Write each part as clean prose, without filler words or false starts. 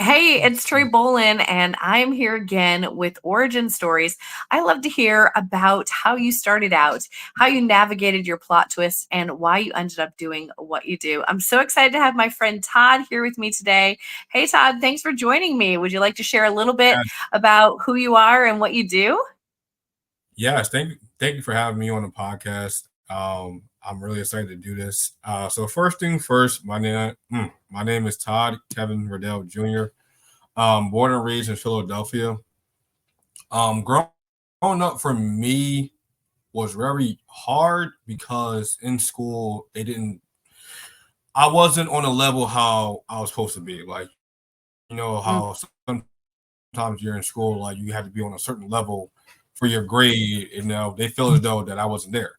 Hey, it's Trey Bolin, and I'm here again with Origin Stories. I love to hear about how you started out, how you navigated your plot twists, and why you ended up doing what you do. I'm so excited to have my friend Todd here with me today. Hey, Todd, thanks for joining me. Would you like to share a little bit Yes, about who you are and what you do? yes. Thank you for having me on the podcast. I'm really excited to do this. So first thing first, my name is Todd Kevin Verdell Jr. Born and raised in Philadelphia. Growing up for me was very hard because in school I wasn't on a level how I was supposed to be. Like Mm, how sometimes you're in school, like you have to be on a certain level for your grade. They feel as though that I wasn't there.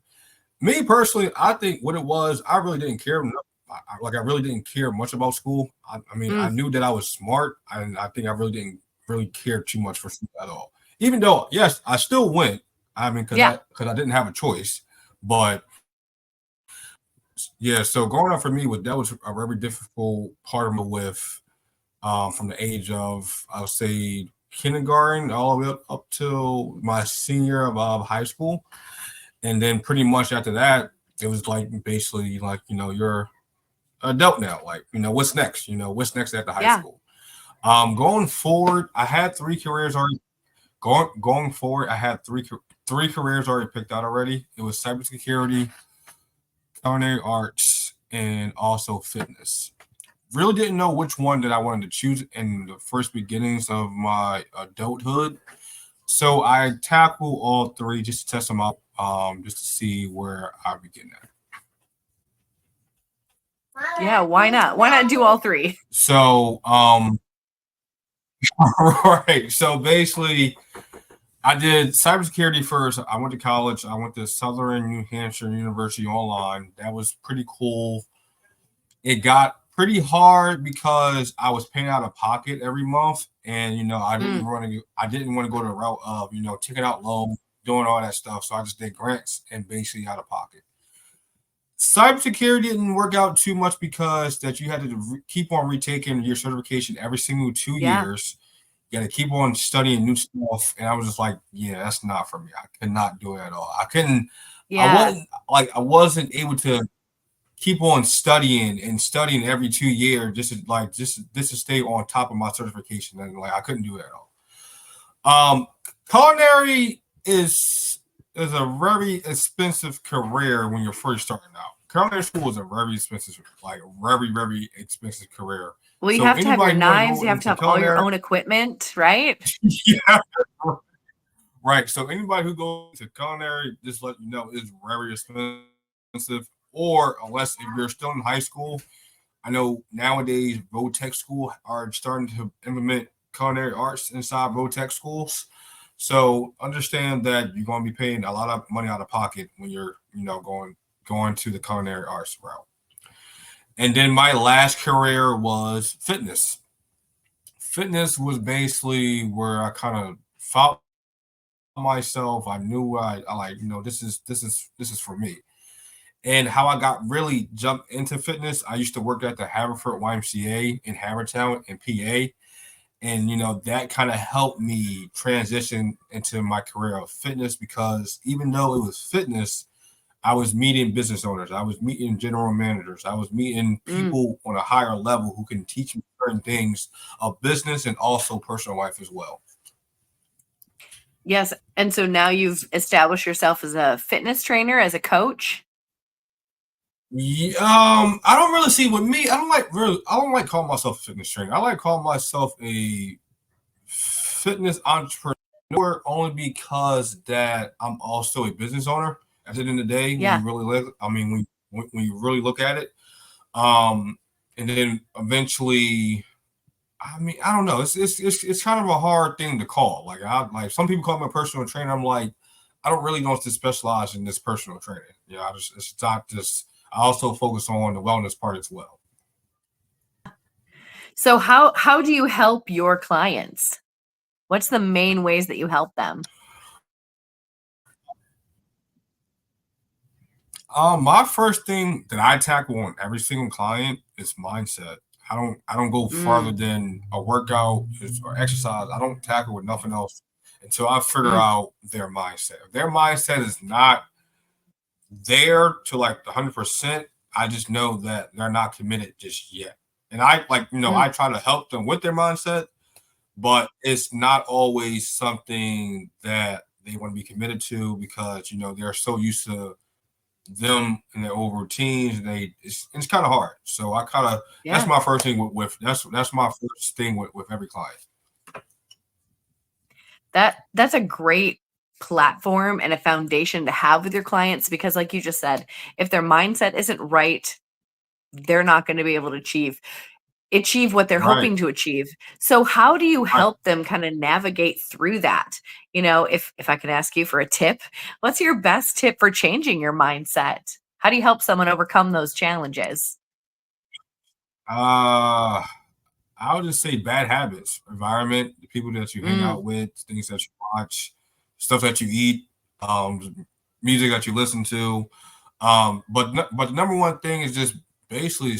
Me personally, I think what it was, I really didn't care enough. I really didn't care much about school. I mm, knew that I was smart, and I think I really didn't really care too much for school at all. Even though, yes, I still went. yeah. Because I didn't have a choice. But yeah, so growing up for me was a very difficult part of my with from the age of I would say kindergarten all the way up to my senior of high school. And then pretty much after that, it was like basically like, you're adult now. Like, what's next? What's next after high Yeah. school? Going forward, I had three careers already. Going forward, I had three careers already picked out already. It was cybersecurity, culinary arts, and also fitness. Really didn't know which one that I wanted to choose in the first beginnings of my adulthood. So I tackle all three just to test them out, just to see where I begin at. Yeah. Why not? Why not do all three? So, right. So basically, I did cybersecurity first. I went to college. I went to Southern New Hampshire University online. That was pretty cool. It got pretty hard because I was paying out of pocket every month, and Mm, I didn't want to go the route of taking out loans, doing all that stuff. So I just did grants and basically out of pocket. Cybersecurity didn't work out too much because that you had to keep on retaking your certification every single two yeah. years. You got to keep on studying new stuff, and I was just like, yeah, that's not for me. I could not do it at all. I couldn't. Yeah. I wasn't able to keep on studying and studying every 2 years just to stay on top of my certification, and like I couldn't do it at all. Um, Culinary is a very expensive career when you're first starting out. Culinary school is a very expensive, like very expensive career. Well, you So have to have your anybody who want to knives, go you have to into have all your culinary, own equipment, right? yeah, right. So anybody who goes into culinary, just let you know, is very expensive. Or unless if you're still in high school, I know nowadays Tech school are starting to implement culinary arts inside Tech schools. So understand that you're going to be paying a lot of money out of pocket when you're, going to the culinary arts route. And then my last career was fitness. Fitness was basically where I kind of found myself. I knew I like, this is for me. And how I got really jumped into fitness, I used to work at the Haverford YMCA in Havertown in PA. And that kind of helped me transition into my career of fitness because even though it was fitness, I was meeting business owners, I was meeting general managers, I was meeting Mm, people on a higher level who can teach me certain things of business and also personal life as well. yes. And so now you've established yourself as a fitness trainer, as a coach. Yeah, I don't really see with me. I don't like calling myself a fitness trainer. I like calling myself a fitness entrepreneur only because that I'm also a business owner. At the end of the day, when Yeah. you really look, I mean, when you really look at it, um, and then eventually, I mean, I don't know. It's kind of a hard thing to call. Like some people call me a personal trainer. I'm like, I don't really know to specialize in this personal training. It's not just. I also focus on the wellness part as well. So how do you help your clients? What's the main ways that you help them? My first thing that I tackle on every single client is mindset. I don't go farther Mm, than a workout or exercise. I don't tackle with nothing else until I figure mm, out their mindset. If their mindset is not there to like 100%, I just know that they're not committed just yet. And I like, mm. I try to help them with their mindset, but it's not always something that they want to be committed to because, they're so used to them and their old routines. And it's kind of hard. So I kind of, that's Yeah. my first thing that's my first thing with every client. That's a great platform and a foundation to have with your clients because like you just said, if their mindset isn't right, they're not going to be able to achieve what they're Right. hoping to achieve. So how do you Right. help them kind of navigate through that? If I could ask you for a tip, what's your best tip for changing your mindset? How do you help someone overcome those challenges? Uh, I would just say bad habits, environment, the people that you hang Mm, out with, things that you watch, stuff that you eat, music that you listen to. But the number one thing is just basically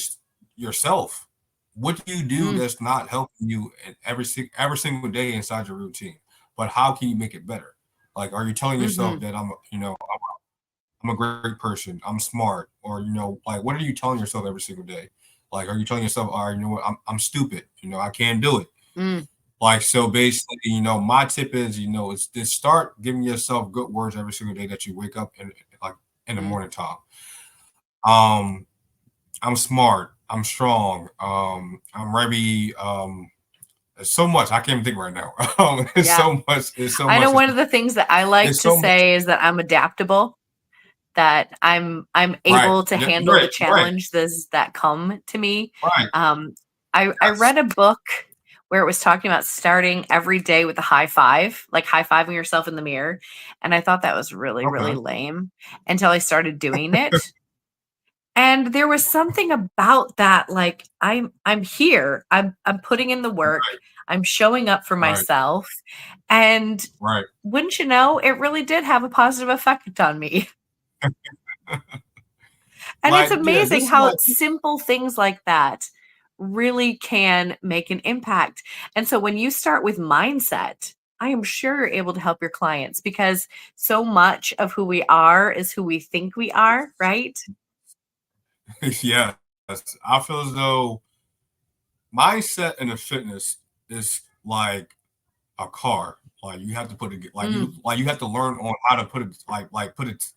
yourself. What do you do mm, that's not helping you in every single day inside your routine? But how can you make it better? Like, are you telling yourself mhm, that I'm a great person, I'm smart, or like what are you telling yourself every single day? Like, are you telling yourself, all right, you know what, I'm stupid, I can't do it. mm, Like, so basically, my tip is, it's just start giving yourself good words every single day that you wake up and like in the mm. morning time. Um, I'm smart. I'm strong. I'm ready. There's so much I can't even think right now. It's Yeah. so much. It's so I know much. one of the things that I like It's to so much. say is that I'm adaptable, that I'm Right. able to handle the Right. Right. challenges that come to me. Right. Um, I Yes. read a book where it was talking about starting every day with a high five, like high fiving yourself in the mirror, and I thought that was really, really Okay. lame until I started doing it. And there was something about that, like I'm here, I'm putting in the work, Right. I'm showing up for Right. myself, and Right. wouldn't you know, it really did have a positive effect on me. And it's Like, yeah, amazing this is how like, simple things like that really can make an impact. And so when you start with mindset, I am sure you're able to help your clients because so much of who we are is who we think we are, right? yes. I feel as though mindset in the fitness is like a car. Like you have to put it Mm, like you have to learn on how to put it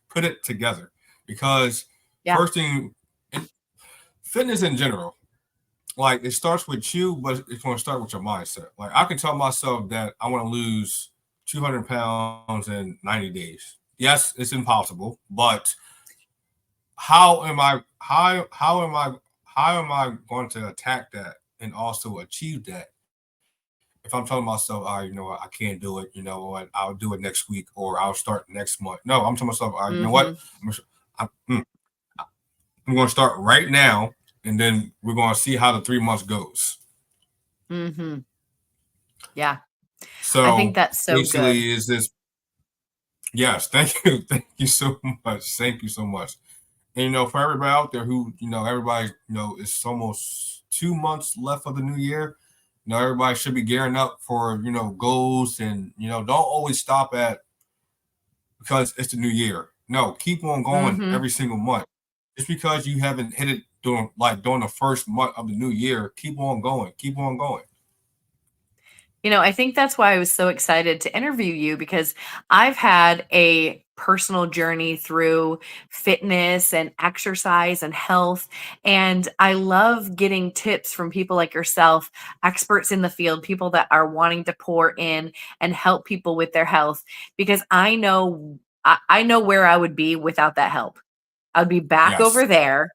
put it together. Because yeah. first thing in fitness in general, like it starts with you, but it's going to start with your mindset. Like I can tell myself that I want to lose 200 pounds in 90 days. Yes, it's impossible, but how am I going to attack that and also achieve that if I'm telling myself, all right, I can't do it, what, I'll do it next week or I'll start next month. No, I'm telling myself, all right, you know what, Mhm. I'm, I'm, I'm going to start right now, and then we're going to see how the 3 months goes. Mhm. Yeah. I think So that's so good. basically, is this? Yes, thank you, thank you so much, thank you so much. And for everybody out there who, everybody, it's almost 2 months left of the new year. Everybody should be gearing up for, goals, and, don't always stop at because it's the new year. No, keep on going Mhm. every single month. Just because you haven't hit it during the first month of the new year, keep on going, keep on going. I think that's why I was so excited to interview you because I've had a personal journey through fitness and exercise and health. And I love getting tips from people like yourself, experts in the field, people that are wanting to pour in and help people with their health because I know where I would be without that help. I'd be back Yes. over there,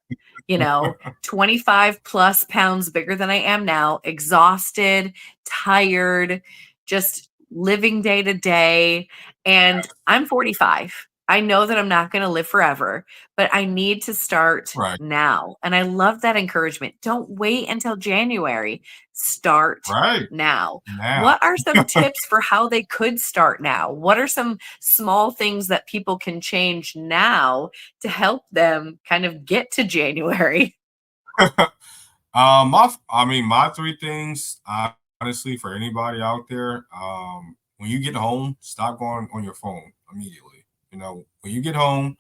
you know, 25 plus pounds bigger than I am now, exhausted, tired, just living day to day. And I'm 45. I know that I'm not going to live forever, but I need to start Right. now. And I love that encouragement. Don't wait until January. Start Right. now. Now. What are some tips for how they could start now? What are some small things that people can change now to help them kind of get to January? My three things, honestly, for anybody out there, when you get home, stop going on your phone immediately. When you get home,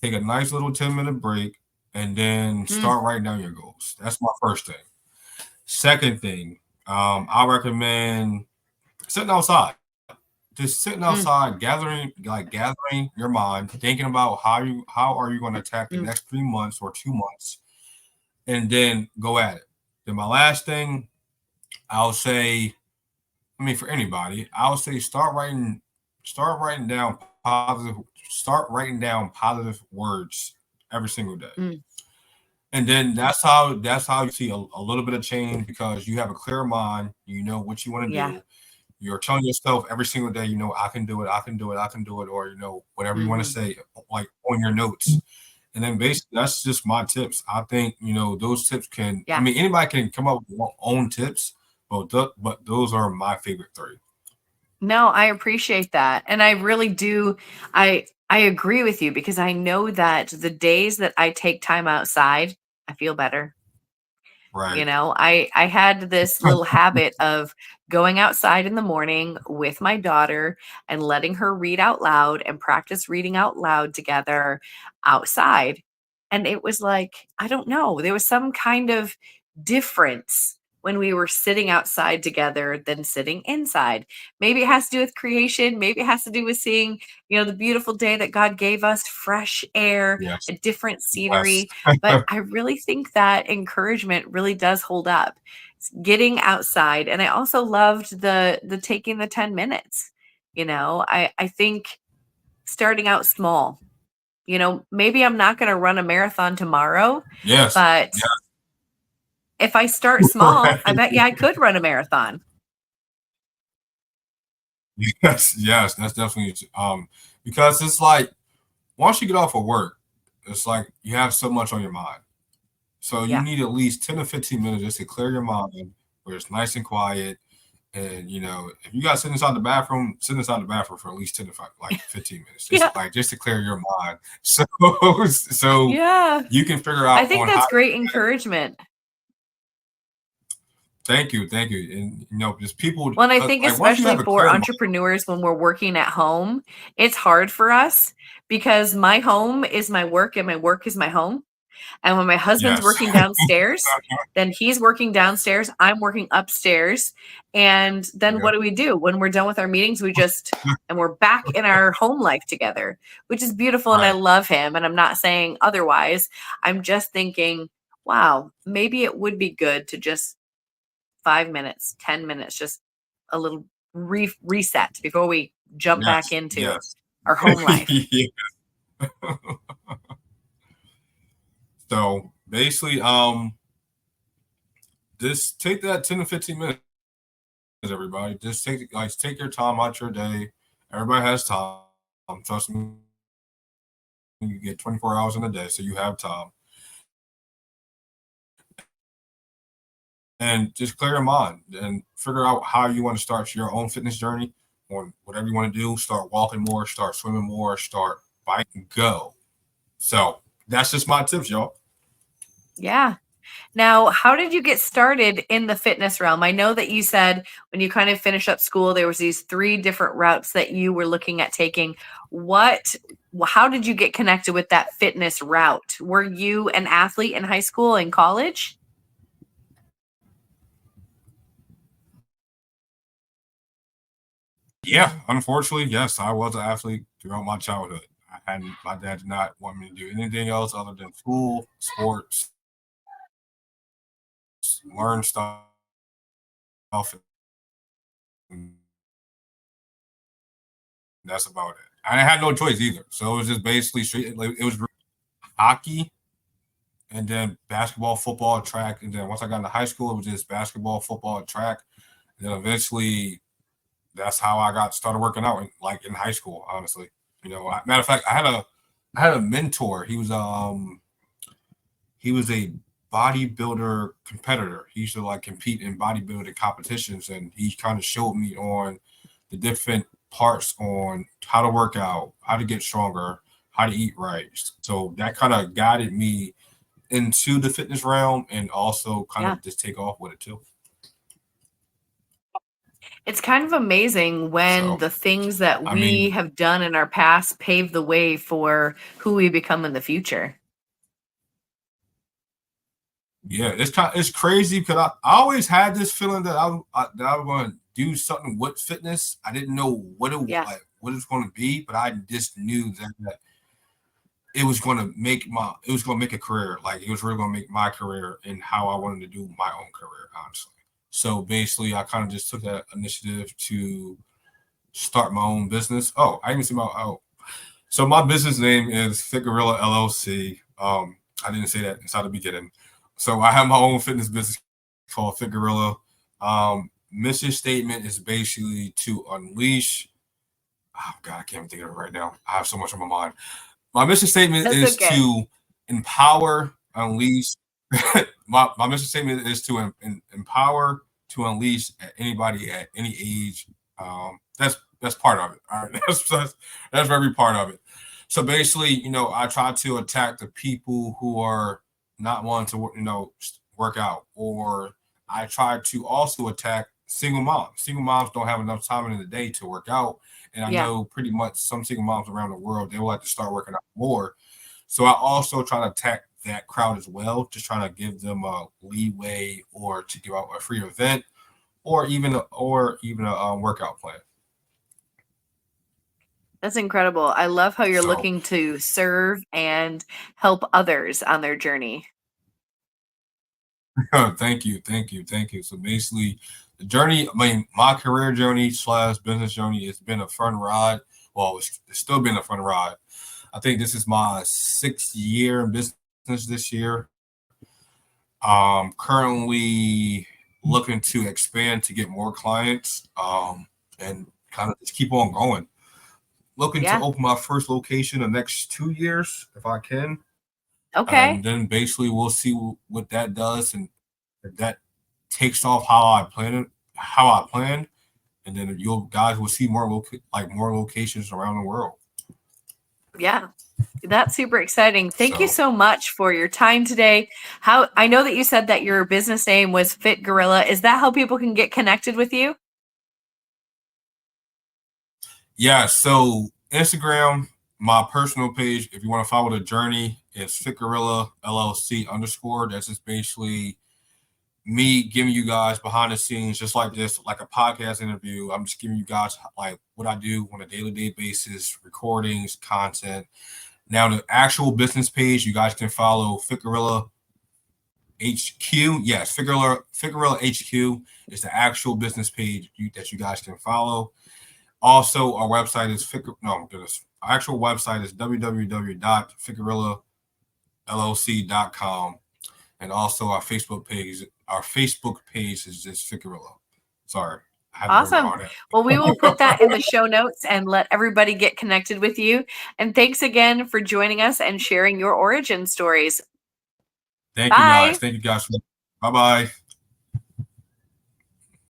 take a nice little 10-minute break, and then Mm, start writing down your goals. That's my first thing. Second thing, I recommend sitting outside. Just sitting mm, outside, gathering your mind, thinking about how are you going to attack the mm, next 3 months or 2 months, and then go at it. Then my last thing, I'll say, for anybody, I would say start writing down positive words every single day. mm. And then that's how you see a little bit of change because you have a clear mind, you know what you want to Yeah. do. You're telling yourself every single day, I can do it, I can do it, I can do it, or whatever you want to Hmm. say, like on your notes. And then basically that's just my tips. I think, those tips Yeah. anybody can come up with their own tips, but those are my favorite three. No, I appreciate that. And I really do. I agree with you because I know that the days that I take time outside, I feel better. Right. I had this little habit of going outside in the morning with my daughter and letting her read out loud and practice reading out loud together outside. And it was like, I don't know, there was some kind of difference when we were sitting outside together than sitting inside. Maybe it has to do with creation, maybe it has to do with seeing, the beautiful day that God gave us, fresh air, Yes. a different Yes. scenery, but I really think that encouragement really does hold up. Getting outside, and I also loved the taking the 10 minutes. I think starting out small. Maybe I'm not going to run a marathon tomorrow, Yes. but Yes. if I start small, I Right. bet you I could run a marathon. Yes. Yes. That's definitely because it's like once you get off of work, it's like you have so much on your mind. So you Yeah. need at least 10 to 15 minutes just to clear your mind where it's nice and quiet. And if you guys sit inside the bathroom for at least 10 to 15 minutes, Yeah. just to clear your mind. So Yeah. you can figure I out think on how. that's great encouragement. Thank you. And just people Well, and I because think like once you especially have a for clear mind, entrepreneurs when we're working at home, it's hard for us because my home is my work and my work is my home. And when my husband's yes, working downstairs, then he's working downstairs, I'm working upstairs. And then yeah, what do we do? When we're done with our meetings, and we're back in our home life together, which is beautiful. And I right, love him. And I'm not saying otherwise. I'm just thinking, wow, maybe it would be good to just 5 minutes, 10 minutes, just a little reset before we jump back yes, into yes. our home life. Yeah. So basically, just take that 10 to 15 minutes, everybody. Just take your time out your day. Everybody has time. Trust me, you get 24 hours in a day, so you have time. And just clear your mind and figure out how you want to start your own fitness journey on whatever you want to do. Start walking more, start swimming more, start biking, go. So that's just my tips, y'all. Yeah. Now, how did you get started in the fitness realm? I know that you said when you kind of finished up school, there was these three different routes that you were looking at taking. What, how did you get connected with that fitness route? Were you an athlete in high school and college? Yeah, unfortunately, yes, I was an athlete throughout my childhood. My dad did not want me to do anything else other than school, sports, learn stuff, and that's about it. I had no choice either. So it was just basically straight. Like, it was hockey, and then basketball, football, track, and then once I got into high school, it was just basketball, football, track. And then eventually, that's how I got started working out, in high school. Honestly, matter of fact, I had a mentor. He was a bodybuilder competitor. He used to compete in bodybuilding competitions, and he kind of showed me on the different parts on how to work out, how to get stronger, how to eat right. So that kind of guided me into the fitness realm and also kind Yeah. of just take off with it too. It's kind of amazing when So the things that I we mean, have done in our past pave the way for who we become in the future. yeah, it's crazy because I always had this feeling that that I was going to do something with fitness. I didn't know Yeah. what it was going to be, but I just knew that it was going to make a career. Like it was really going to make my career and how I wanted to do my own career, honestly. So basically, I kind of just took that initiative to start my own business. Oh, I even see my So my business name is Fit Gorilla LLC. I didn't say that inside the beginning. So I have my own fitness business called Fit Gorilla. Mission statement is basically to unleash. Oh God, I can't think of it right now. I have so much on my mind. My mission statement That's is okay. to empower, unleash. My mission statement is to empower, to unleash at anybody at any age. That's part of it. All right, that's every part of it. So basically, I try to attack the people who are not wanting to, work out, or I try to also attack single moms. Single moms don't have enough time in the day to work out, and I Yeah. know pretty much some single moms around the world they will have to start working out more. So I also try to attack that crowd as well, just trying to give them a leeway or to give out a free event or even a workout plan. That's incredible. I love how you're So looking to serve and help others on their journey. thank you. So basically, the journey, I mean, my career journey slash business journey has been a fun ride. Well, it's still been a fun ride. I think this is my 6th year in business this year. Currently looking to expand to get more clients, and kind of just keep on going. Looking to Yeah. open my first location the next 2 years if I can, and Okay. then basically we'll see what that does and if that takes off how I planned, and then you guys will see more locations around the world. Yeah. That's super exciting. Thank you So so much for your time today. How I know that you said that your business name was Fit Gorilla. Is that how people can get connected with you? yeah, so Instagram, my personal page, if you want to follow the journey, is Fit Gorilla LLC underscore. That's just basically me giving you guys behind the scenes, just like this, like a podcast interview. I'm just giving you guys like what I do on a daily day basis, recordings, content. Now the actual business page, you guys can follow Fit Gorilla HQ. Yes, Fit Gorilla HQ is the actual business page that you guys can follow. Also, our website is no, goodness. Our actual website is www.figurillallc.com, and also our Facebook page. Our Facebook page is just Figurilla. Sorry, I had to work Awesome. on that. Well, we will put that in the show notes and let everybody get connected with you. And thanks again for joining us and sharing your origin stories. Thank you guys. Bye. Thank you guys. Bye bye.